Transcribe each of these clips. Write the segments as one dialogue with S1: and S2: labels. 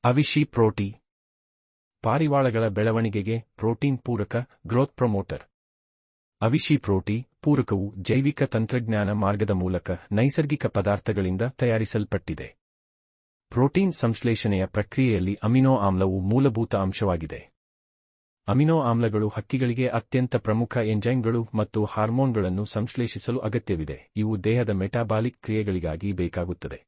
S1: ಅವಿಶಿ ಪ್ರೋಟಿ ಪಾರಿವಾಳಗಳ ಬೆಳವಣಿಗೆಗೆ ಪ್ರೋಟೀನ್ ಪೂರಕ growth promoter. ಅವಿಶಿ ಪ್ರೋಟಿ ಪೂರಕವು ಜೈವಿಕ ತಂತ್ರಜ್ಞಾನ ಮಾರ್ಗದ ಮೂಲಕ ನೈಸರ್ಗಿಕ ಪದಾರ್ಥಗಳಿಂದ ತಯಾರಿಸಲ್ಪಟ್ಟಿದೆ. ಪ್ರೋಟೀನ್ ಸಂಶ್ಲೇಷಣೆಯ ಪ್ರಕ್ರಿಯೆಯಲ್ಲಿ ಅಮಿನೋ ಆಮ್ಲವು ಮೂಲಭೂತ ಅಂಶವಾಗಿದೆ. ಅಮಿನೋ ಆಮ್ಲಗಳು ಹಕ್ಕಿಗಳಿಗೆ ಅತ್ಯಂತ ಪ್ರಮುಖ ಎಂಜೈಮ್ಗಳು ಮತ್ತು ಹಾರ್ಮೋನ್ಗಳನ್ನು ಸಂಶ್ಲೇಷಿಸಲು ಅಗತ್ಯವಿದೆ. ಇವು ದೇಹದ ಮೆಟಾಬಾಲಿಕ್ ಕ್ರಿಯೆಗಳಿಗಾಗಿ ಬೇಕಾಗುತ್ತದೆ.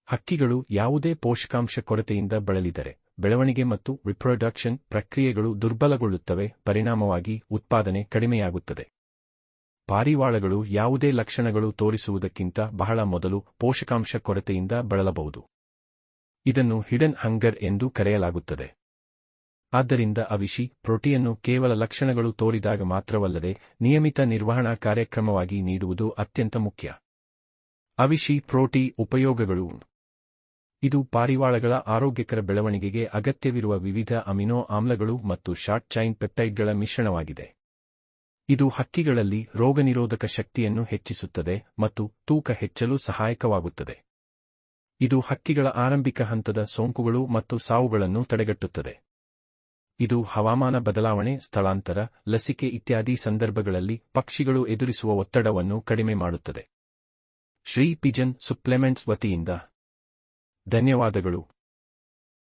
S1: ಹಕ್ಕಿಗಳು ಯಾವುದೇ ಪೋಷಕಾಂಶ ಕೊರತೆಯಿಂದ ಬಳಲಿದರೆ ಬೆಳವಣಿಗೆ ಮತ್ತು ರಿಪ್ರೊಡಕ್ಷನ್ ಪ್ರಕ್ರಿಯೆಗಳು ದುರ್ಬಲಗೊಳ್ಳುತ್ತವೆ, ಪರಿಣಾಮವಾಗಿ ಉತ್ಪಾದನೆ ಕಡಿಮೆಯಾಗುತ್ತದೆ. ಪಾರಿವಾಳಗಳು ಯಾವುದೇ ಲಕ್ಷಣಗಳು ತೋರಿಸುವುದಕ್ಕಿಂತ ಬಹಳ ಮೊದಲು ಪೋಷಕಾಂಶ ಕೊರತೆಯಿಂದ ಬಳಲಬಹುದು. ಇದನ್ನು ಹಿಡನ್ ಹಂಗರ್ ಎಂದು ಕರೆಯಲಾಗುತ್ತದೆ. ಆದ್ದರಿಂದ ಅವಿಶಿ ಪ್ರೋಟಿಯನ್ನು ಕೇವಲ ಲಕ್ಷಣಗಳು ತೋರಿದಾಗ ಮಾತ್ರವಲ್ಲದೆ ನಿಯಮಿತ ನಿರ್ವಹಣಾ ಕಾರ್ಯಕ್ರಮವಾಗಿ ನೀಡುವುದು ಅತ್ಯಂತ ಮುಖ್ಯ. ಅವಿಶಿ ಪ್ರೋಟಿ ಉಪಯೋಗಗಳು. ಇದು ಪಾರಿವಾಳಗಳ ಆರೋಗ್ಯಕರ ಬೆಳವಣಿಗೆಗೆ ಅಗತ್ಯವಿರುವ ವಿವಿಧ ಅಮಿನೋ ಆಮ್ಲಗಳು ಮತ್ತು ಶಾರ್ಟ್ ಚೈನ್ ಪೆಪ್ಟೈಡ್ಗಳ ಮಿಶ್ರಣವಾಗಿದೆ. ಇದು ಹಕ್ಕಿಗಳಲ್ಲಿ ರೋಗನಿರೋಧಕ ಶಕ್ತಿಯನ್ನು ಹೆಚ್ಚಿಸುತ್ತದೆ ಮತ್ತು ತೂಕ ಹೆಚ್ಚಲು ಸಹಾಯಕವಾಗುತ್ತದೆ. ಇದು ಹಕ್ಕಿಗಳ ಆರಂಭಿಕ ಹಂತದ ಸೋಂಕುಗಳು ಮತ್ತು ಸಾವುಗಳನ್ನು ತಡೆಗಟ್ಟುತ್ತದೆ. ಇದು ಹವಾಮಾನ ಬದಲಾವಣೆ, ಸ್ಥಳಾಂತರ, ಲಸಿಕೆ ಇತ್ಯಾದಿ ಸಂದರ್ಭಗಳಲ್ಲಿ ಪಕ್ಷಿಗಳು ಎದುರಿಸುವ ಒತ್ತಡವನ್ನು ಕಡಿಮೆ ಮಾಡುತ್ತದೆ. ಶ್ರೀ ಪಿಜನ್ ಸಪ್ಲಿಮೆಂಟ್ಸ್ ವತಿಯಿಂದ ಧನ್ಯವಾದಗಳು.